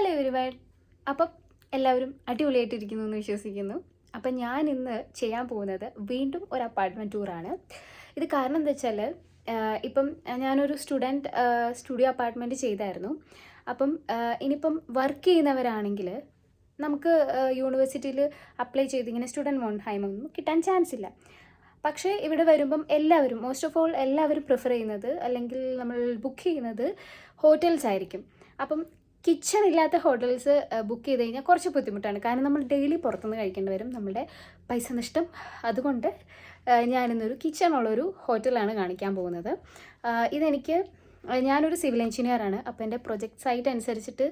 Hello everyone. അപ്പം എല്ലാവരും അടിപൊളിയായിട്ടിരിക്കുന്നു എന്ന് വിശ്വസിക്കുന്നു. അപ്പം ഞാൻ ഇന്ന് ചെയ്യാൻ പോകുന്നത് വീണ്ടും ഒരു അപ്പാർട്ട്മെൻറ്റ് ടൂറാണ്. ഇത് കാരണം എന്താ വെച്ചാൽ ഇപ്പം ഞാനൊരു സ്റ്റുഡിയോ അപ്പാർട്ട്മെൻറ്റ് ചെയ്തായിരുന്നു. അപ്പം ഇനിയിപ്പം വർക്ക് ചെയ്യുന്നവരാണെങ്കിൽ നമുക്ക് യൂണിവേഴ്സിറ്റിയിൽ അപ്ലൈ ചെയ്ത് ഇങ്ങനെ സ്റ്റുഡൻറ്റ് മോൺ ഹൈമൊന്നും കിട്ടാൻ ചാൻസ് ഇല്ല. പക്ഷേ ഇവിടെ വരുമ്പം എല്ലാവരും മോസ്റ്റ് ഓഫ് ഓൾ എല്ലാവരും പ്രിഫർ ചെയ്യുന്നത് അല്ലെങ്കിൽ നമ്മൾ ബുക്ക് ചെയ്യുന്നത് ഹോട്ടൽസ് ആയിരിക്കും. അപ്പം കിച്ചൺ ഇല്ലാത്ത ഹോട്ടൽസ് ബുക്ക് ചെയ്ത് കഴിഞ്ഞാൽ കുറച്ച് ബുദ്ധിമുട്ടാണ്. കാരണം നമ്മൾ ഡെയിലി പുറത്തുനിന്ന് കഴിക്കേണ്ടി വരും, നമ്മുടെ പൈസ നഷ്ടം. അതുകൊണ്ട് ഞാനിന്നൊരു കിച്ചണുള്ളൊരു ഹോട്ടലാണ് കാണിക്കാൻ പോകുന്നത്. ഞാനൊരു സിവിൽ എഞ്ചിനീയറാണ്. അപ്പോൾ എൻ്റെ പ്രൊജക്ട് സൈറ്റ് അനുസരിച്ചിട്ട്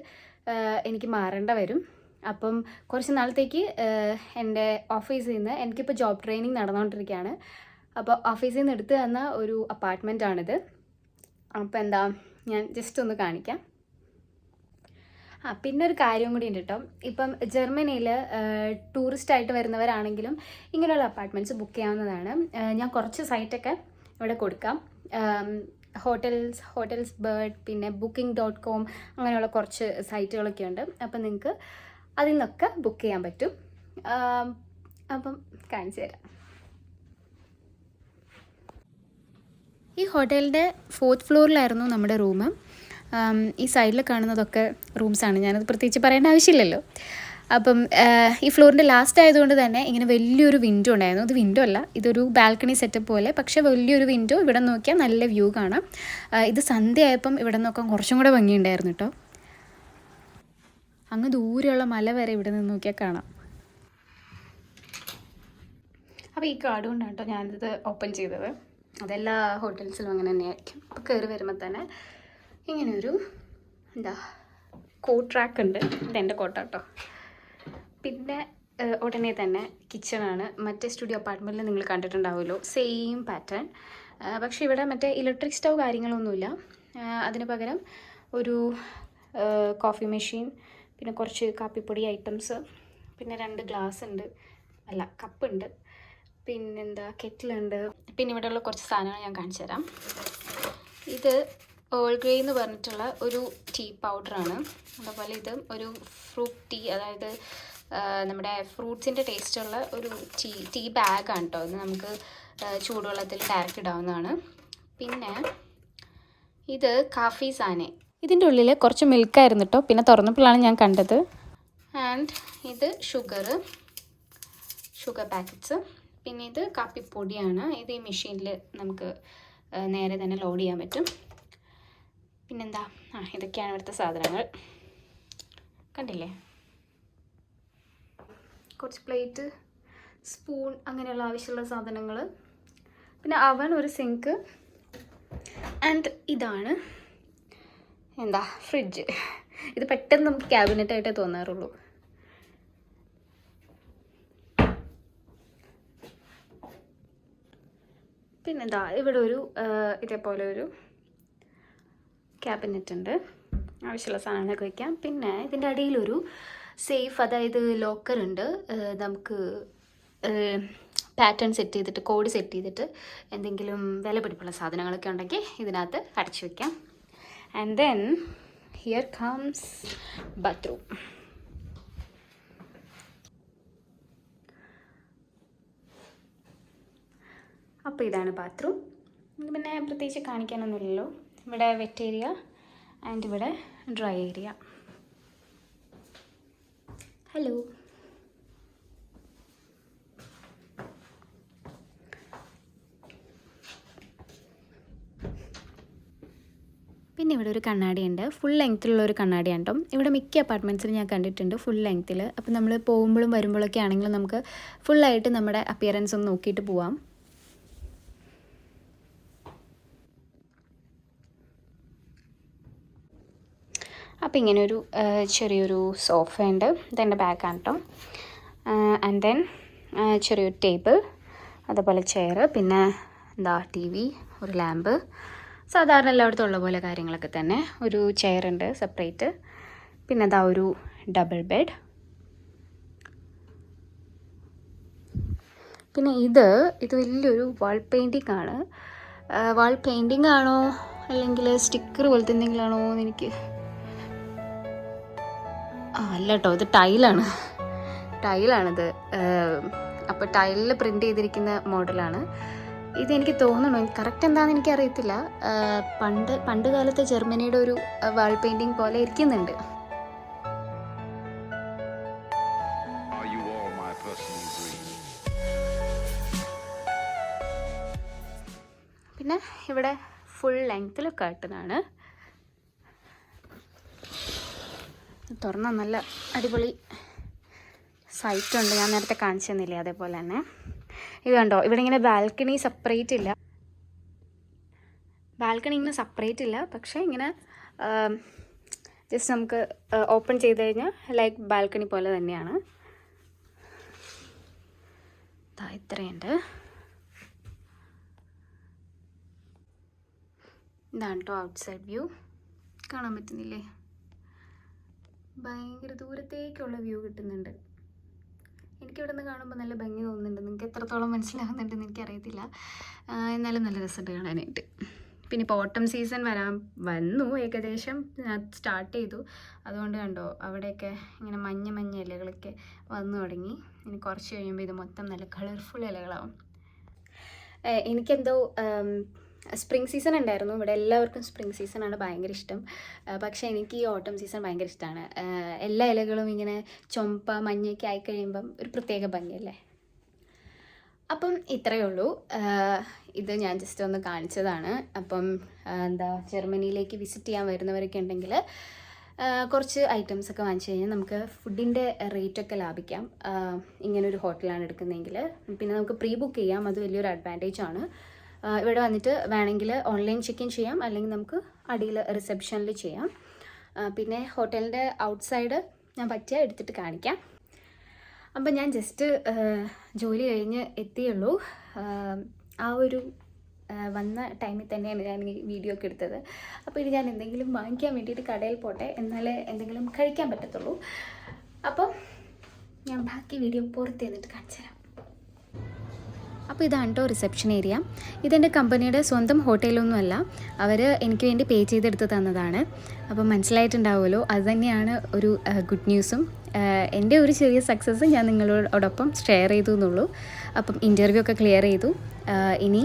എനിക്ക് മാറേണ്ട വരും. അപ്പം കുറച്ച് നാളത്തേക്ക് എൻ്റെ ഓഫീസിൽ നിന്ന് എനിക്കിപ്പോൾ ജോബ് ട്രെയിനിങ് നടന്നുകൊണ്ടിരിക്കുകയാണ്. അപ്പോൾ ഓഫീസിൽ നിന്ന് എടുത്ത് തന്ന ഒരു അപ്പാർട്ട്മെൻറ്റാണിത്. അപ്പോൾ ഞാൻ ജസ്റ്റ് ഒന്ന് കാണിക്കാം. പിന്നെ ഒരു കാര്യം കൂടി ഉണ്ട് കേട്ടോ. ഇപ്പം ജർമ്മനിയിൽ ടൂറിസ്റ്റായിട്ട് വരുന്നവരാണെങ്കിലും ഇങ്ങനെയുള്ള അപ്പാർട്ട്മെൻറ്റ്സ് ബുക്ക് ചെയ്യാവുന്നതാണ്. ഞാൻ കുറച്ച് സൈറ്റൊക്കെ ഇവിടെ കൊടുക്കാം. ഹോട്ടൽസ് ബേർഡ്, പിന്നെ booking.com അങ്ങനെയുള്ള കുറച്ച് സൈറ്റുകളൊക്കെ ഉണ്ട്. അപ്പം നിങ്ങൾക്ക് അതിൽ നിന്നൊക്കെ ബുക്ക് ചെയ്യാൻ പറ്റും. അപ്പം കാണിച്ചു തരാം. ഈ ഹോട്ടലിൻ്റെ 4th ഫ്ലോറിലായിരുന്നു നമ്മുടെ റൂം. ഈ സൈഡിൽ കാണുന്നതൊക്കെ റൂംസാണ്. ഞാനത് പ്രത്യേകിച്ച് പറയേണ്ട ആവശ്യമില്ലല്ലോ. അപ്പം ഈ ഫ്ലോറിൻ്റെ ലാസ്റ്റ് ആയതുകൊണ്ട് തന്നെ ഇങ്ങനെ വലിയൊരു വിൻഡോ ഉണ്ടായിരുന്നു. ഇത് വിൻഡോ അല്ല, ഇതൊരു ബാൽക്കണി സെറ്റപ്പ് പോലെ, പക്ഷേ വലിയൊരു വിൻഡോ. ഇവിടെ നോക്കിയാൽ നല്ല വ്യൂ കാണാം. ഇത് സന്ധ്യ ആയപ്പം ഇവിടെ നോക്കാൻ കുറച്ചും കൂടെ ഭംഗിയുണ്ടായിരുന്നു കേട്ടോ. അങ്ങ് ദൂരെയുള്ള മല വരെ ഇവിടെ നിന്ന് നോക്കിയാൽ കാണാം. അപ്പോൾ ഈ കാർഡ് കൊണ്ടാണ് കേട്ടോ ഞാനിത് ഓപ്പൺ ചെയ്തത്. അതെല്ലാ ഹോട്ടൽസിലും അങ്ങനെ തന്നെയായിരിക്കും. അപ്പോൾ കയറി വരുമ്പോൾ തന്നെ ഇങ്ങനെയൊരു കോട്ട് റാക്ക് ഉണ്ട്. ഇതെൻ്റെ കോട്ടാട്ടോ. പിന്നെ ഉടനെ തന്നെ കിച്ചണാണ്. മറ്റേ സ്റ്റുഡിയോ അപ്പാർട്ട്മെൻറ്റിൽ നിങ്ങൾ കണ്ടിട്ടുണ്ടാവുമല്ലോ, സെയിം പാറ്റേൺ. പക്ഷേ ഇവിടെ മറ്റേ ഇലക്ട്രിക് സ്റ്റൗ കാര്യങ്ങളൊന്നുമില്ല. അതിന് പകരം ഒരു കോഫി മെഷീൻ, പിന്നെ കുറച്ച് കാപ്പിപ്പൊടി ഐറ്റംസ്, പിന്നെ 2 ഗ്ലാസ് ഉണ്ട്, അല്ല കപ്പുണ്ട്, കെറ്റിലുണ്ട്. പിന്നെ ഇവിടെയുള്ള കുറച്ച് സാധനങ്ങൾ ഞാൻ കാണിച്ചു തരാം. ഇത് ഏൾ ഗ്രേ എന്ന് പറഞ്ഞിട്ടുള്ള ഒരു ടീ പൗഡറാണ്. അതുപോലെ ഇത് ഒരു ഫ്രൂട്ട് ടീ, അതായത് നമ്മുടെ ഫ്രൂട്ട്സിൻ്റെ ടേസ്റ്റുള്ള ഒരു ടീ ബാഗാണ് കേട്ടോ. ഇത് നമുക്ക് ചൂടുവെള്ളത്തിൽ ഡയറക്റ്റ് ഇടാവുന്നതാണ്. പിന്നെ ഇത് കാഫി സാനെ. ഇതിൻ്റെ ഉള്ളിൽ കുറച്ച് മിൽക്കായിരുന്നു കേട്ടോ. പിന്നെ തുറന്നപ്പോഴാണ് ഞാൻ കണ്ടത്. ആൻഡ് ഇത് ഷുഗർ പാക്കറ്റ്സ്. പിന്നെ ഇത് കാപ്പിപ്പൊടിയാണ്. ഇത് ഈ മെഷീനിൽ നമുക്ക് നേരെ തന്നെ ലോഡ് ചെയ്യാൻ പറ്റും. പിന്നെന്താ, ഇതൊക്കെയാണ് ഇവിടുത്തെ സാധനങ്ങൾ. കണ്ടില്ലേ, കുറച്ച് പ്ലേറ്റ്, സ്പൂൺ, അങ്ങനെയുള്ള ആവശ്യമുള്ള സാധനങ്ങൾ. പിന്നെ അവൻ, ഒരു സിങ്ക്. ആൻഡ് ഇതാണ് ഫ്രിഡ്ജ്. ഇത് പെട്ടെന്ന് നമുക്ക് ക്യാബിനറ്റായിട്ടേ തോന്നാറുള്ളൂ. പിന്നെ ഇവിടെ ഒരു ഇതേപോലെ ഒരു ക്യാബിനറ്റ് ഉണ്ട്, ആവശ്യമുള്ള സാധനങ്ങളൊക്കെ വയ്ക്കാം. പിന്നെ ഇതിൻ്റെ അടിയിലൊരു സേഫ്, അതായത് ലോക്കർ ഉണ്ട്. നമുക്ക് പാറ്റേൺ സെറ്റ് ചെയ്തിട്ട്, കോഡ് സെറ്റ് ചെയ്തിട്ട് എന്തെങ്കിലും വില പിടിപ്പുള്ള സാധനങ്ങളൊക്കെ ഉണ്ടെങ്കിൽ ഇതിനകത്ത് അടച്ചു വയ്ക്കാം. And then here comes bathroom. അപ്പോൾ ഇതാണ് ബാത്റൂം. പിന്നെ പ്രത്യേകിച്ച് കാണിക്കാനൊന്നുമില്ലല്ലോ. ഇവിടെ വെറ്റ് ഏരിയ ആൻഡ് ഇവിടെ ഡ്രൈ ഏരിയ. ഹലോ. പിന്നെ ഇവിടെ ഒരു കണ്ണാടിയുണ്ട്. ഫുൾ ലെങ്ത്തിലുള്ള ഒരു കണ്ണാടിയാണ് കേട്ടോ. ഇവിടെ മിക്ക അപ്പാർട്ട്മെൻറ്റ്സിൽ ഞാൻ കണ്ടിട്ടുണ്ട് ഫുൾ ലെങ്ത്തിൽ. അപ്പോൾ നമ്മൾ പോകുമ്പോഴും വരുമ്പോഴൊക്കെ ആണെങ്കിലും നമുക്ക് ഫുള്ളായിട്ട് നമ്മുടെ അപ്പിയറൻസ് ഒന്ന് നോക്കിയിട്ട് പോവാം. അപ്പോൾ ഇങ്ങനെയൊരു ചെറിയൊരു സോഫ ഉണ്ട്. ഇതെൻ്റെ ബാഗാണ് കേട്ടോ. ആൻഡ് ദെൻ ചെറിയൊരു ടേബിൾ, അതുപോലെ ചെയർ, പിന്നെ TV, ഒരു ലാമ്പ്, സാധാരണ എല്ലായിടത്തും ഉള്ള പോലെ കാര്യങ്ങളൊക്കെ തന്നെ. ഒരു ചെയർ ഉണ്ട് സെപ്പറേറ്റ്. പിന്നെ ഒരു ഡബിൾ ബെഡ്. പിന്നെ ഇത് വലിയൊരു വാൾ പെയിൻറ്റിംഗ് ആണ്. വാൾ പെയിൻറ്റിംഗ് ആണോ അല്ലെങ്കിൽ സ്റ്റിക്കർ പോലത്തെ എന്തെങ്കിലും ആണോ എന്ന് എനിക്ക് അല്ല കേട്ടോ, ഇത് ടൈലാണിത്. അപ്പോൾ ടൈലിൽ പ്രിൻ്റ് ചെയ്തിരിക്കുന്ന മോഡലാണ്. ഇതെനിക്ക് തോന്നണു, കറക്റ്റ് എന്താണെന്ന് എനിക്കറിയത്തില്ല. പണ്ട് കാലത്തെ ജർമ്മനിയുടെ ഒരു വാൾ പെയിൻറ്റിങ് പോലെ ഇരിക്കുന്നുണ്ട്. പിന്നെ ഇവിടെ ഫുൾ ലെങ്ത്തിൽ കർട്ടനാണ്. തുറന്നാൽ നല്ല അടിപൊളി സൈറ്റുണ്ട്, ഞാൻ നേരത്തെ കാണിച്ചു തന്നില്ലേ അതേപോലെ തന്നെ. ഇത് കണ്ടോ, ഇവിടെ ഇങ്ങനെ ബാൽക്കണി സെപ്പറേറ്റ് ഇല്ല, പക്ഷേ ഇങ്ങനെ ജസ്റ്റ് നമുക്ക് ഓപ്പൺ ചെയ്ത് കഴിഞ്ഞാൽ ലൈക്ക് ബാൽക്കണി പോലെ തന്നെയാണ്. ഇത്രയുണ്ട്. ഇതാണ് കേട്ടോ ഔട്ട്സൈഡ് വ്യൂ. കാണാൻ പറ്റുന്നില്ലേ? ഭയങ്കര ദൂരത്തേക്കുള്ള വ്യൂ കിട്ടുന്നുണ്ട്. എനിക്കിവിടെ നിന്ന് കാണുമ്പോൾ നല്ല ഭംഗി തോന്നുന്നുണ്ട്. നിങ്ങൾക്ക് എത്രത്തോളം മനസ്സിലാവുന്നുണ്ടെന്ന് എനിക്കറിയത്തില്ല, എന്നാലും നല്ല രസമുണ്ട് കാണാനായിട്ട്. പിന്നെ ഇപ്പോൾ ഓട്ടം സീസൺ വന്നു, ഏകദേശം സ്റ്റാർട്ട് ചെയ്തു. അതുകൊണ്ട് കണ്ടോ അവിടെയൊക്കെ ഇങ്ങനെ മഞ്ഞ ഇലകളൊക്കെ വന്നു തുടങ്ങി. ഇനി കുറച്ച് കഴിയുമ്പോൾ ഇത് മൊത്തം നല്ല കളർഫുൾ ഇലകളാവും. എനിക്കെന്തോ സ്പ്രിംഗ് സീസൺ ഉണ്ടായിരുന്നു. ഇവിടെ എല്ലാവർക്കും സ്പ്രിംഗ് സീസണാണ് ഭയങ്കര ഇഷ്ടം. പക്ഷേ എനിക്ക് ഈ ഓട്ടം സീസൺ ഭയങ്കര ഇഷ്ടമാണ്. എല്ലാ ഇലകളും ഇങ്ങനെ ചുമപ്പ മഞ്ഞയൊക്കെ ആയിക്കഴിയുമ്പം ഒരു പ്രത്യേക ഭംഗിയല്ലേ. അപ്പം ഇത്രയേ ഉള്ളൂ. ഇത് ഞാൻ ജസ്റ്റ് ഒന്ന് കാണിച്ചതാണ്. അപ്പം ജർമ്മനിയിലേക്ക് വിസിറ്റ് ചെയ്യാൻ വരുന്നവരൊക്കെ ഉണ്ടെങ്കിൽ കുറച്ച് ഐറ്റംസൊക്കെ വാങ്ങിച്ചു കഴിഞ്ഞാൽ നമുക്ക് ഫുഡിൻ്റെ റേറ്റൊക്കെ ലാഭിക്കാം. ഇങ്ങനൊരു ഹോട്ടലാണ് എടുക്കുന്നതെങ്കിൽ പിന്നെ നമുക്ക് പ്രീ ബുക്ക് ചെയ്യാം. അത് വലിയൊരു അഡ്വാൻറ്റേജാണ്. ഇവിടെ വന്നിട്ട് വേണമെങ്കിൽ ഓൺലൈൻ ചെക്ക് ഇൻ ചെയ്യാം, അല്ലെങ്കിൽ നമുക്ക് അടിയിൽ റിസപ്ഷനിൽ ചെയ്യാം. പിന്നെ ഹോട്ടലിൻ്റെ ഔട്ട്സൈഡ് ഞാൻ പറ്റിയാൽ എടുത്തിട്ട് കാണിക്കാം. അപ്പം ഞാൻ ജസ്റ്റ് ജോലി കഴിഞ്ഞ് എത്തിയുള്ളൂ. ആ ഒരു വന്ന ടൈമിൽ തന്നെയാണ് ഞാൻ ഈ വീഡിയോ ഒക്കെ എടുത്തത്. അപ്പോൾ ഇത് ഞാൻ എന്തെങ്കിലും വാങ്ങിക്കാൻ വേണ്ടിയിട്ട് കടയിൽ പോട്ടെ, എന്നാലേ എന്തെങ്കിലും കഴിക്കാൻ പറ്റത്തുള്ളൂ. അപ്പം ഞാൻ ബാക്കി വീഡിയോ പുറത്ത് നിന്നിട്ട് കാണിച്ചു തരാം. അപ്പോൾ ഇതാണ് കേട്ടോ റിസപ്ഷൻ ഏരിയ. ഇതെൻ്റെ കമ്പനിയുടെ സ്വന്തം ഹോട്ടലൊന്നുമല്ല, അവർ എനിക്ക് വേണ്ടി പേ ചെയ്തെടുത്ത് തന്നതാണ്. അപ്പം മനസ്സിലായിട്ടുണ്ടാവുമല്ലോ, അതുതന്നെയാണ് ഒരു ഗുഡ് ന്യൂസും. എൻ്റെ ഒരു ചെറിയ സക്സസ് ഞാൻ നിങ്ങളോടൊപ്പം ഷെയർ ചെയ്തു എന്നുള്ളൂ. അപ്പം ഇൻ്റർവ്യൂ ഒക്കെ ക്ലിയർ ചെയ്തു. ഇനി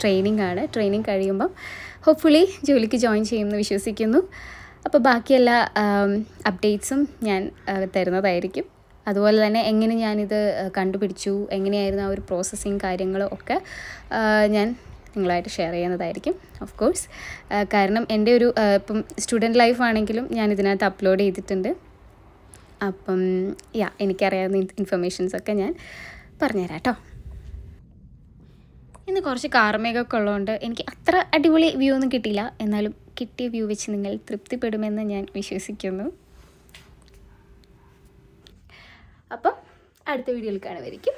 ട്രെയിനിങ് കഴിയുമ്പം ഹോപ്പ്ഫുള്ളി ജോലിക്ക് ജോയിൻ ചെയ്യുമെന്ന് വിശ്വസിക്കുന്നു. അപ്പോൾ ബാക്കിയെല്ലാ അപ്ഡേറ്റ്സും ഞാൻ തരുന്നതായിരിക്കും. അതുപോലെ തന്നെ എങ്ങനെ ഞാനിത് കണ്ടുപിടിച്ചു, എങ്ങനെയായിരുന്നു ആ ഒരു പ്രോസസ്സിങ് കാര്യങ്ങളും ഒക്കെ ഞാൻ നിങ്ങളായിട്ട് ഷെയർ ചെയ്യുന്നതായിരിക്കും ഓഫ് കോഴ്സ്. കാരണം എൻ്റെ ഒരു ഇപ്പം സ്റ്റുഡൻറ്റ് ലൈഫാണെങ്കിലും ഞാൻ ഇതിനകത്ത് അപ്ലോഡ് ചെയ്തിട്ടുണ്ട്. അപ്പം എനിക്കറിയാവുന്ന ഇൻഫർമേഷൻസൊക്കെ ഞാൻ പറഞ്ഞുതരാം കേട്ടോ. ഇന്ന് കുറച്ച് കാർമേഘമൊക്കെ ഉള്ളതുകൊണ്ട് എനിക്ക് അത്ര അടിപൊളി വ്യൂ ഒന്നും കിട്ടിയില്ല, എന്നാലും കിട്ടിയ വ്യൂ വെച്ച് നിങ്ങൾ തൃപ്തിപ്പെടുമെന്ന് ഞാൻ വിശ്വസിക്കുന്നു. അപ്പം അടുത്ത വീഡിയോയിൽ കാണുമായിരിക്കും.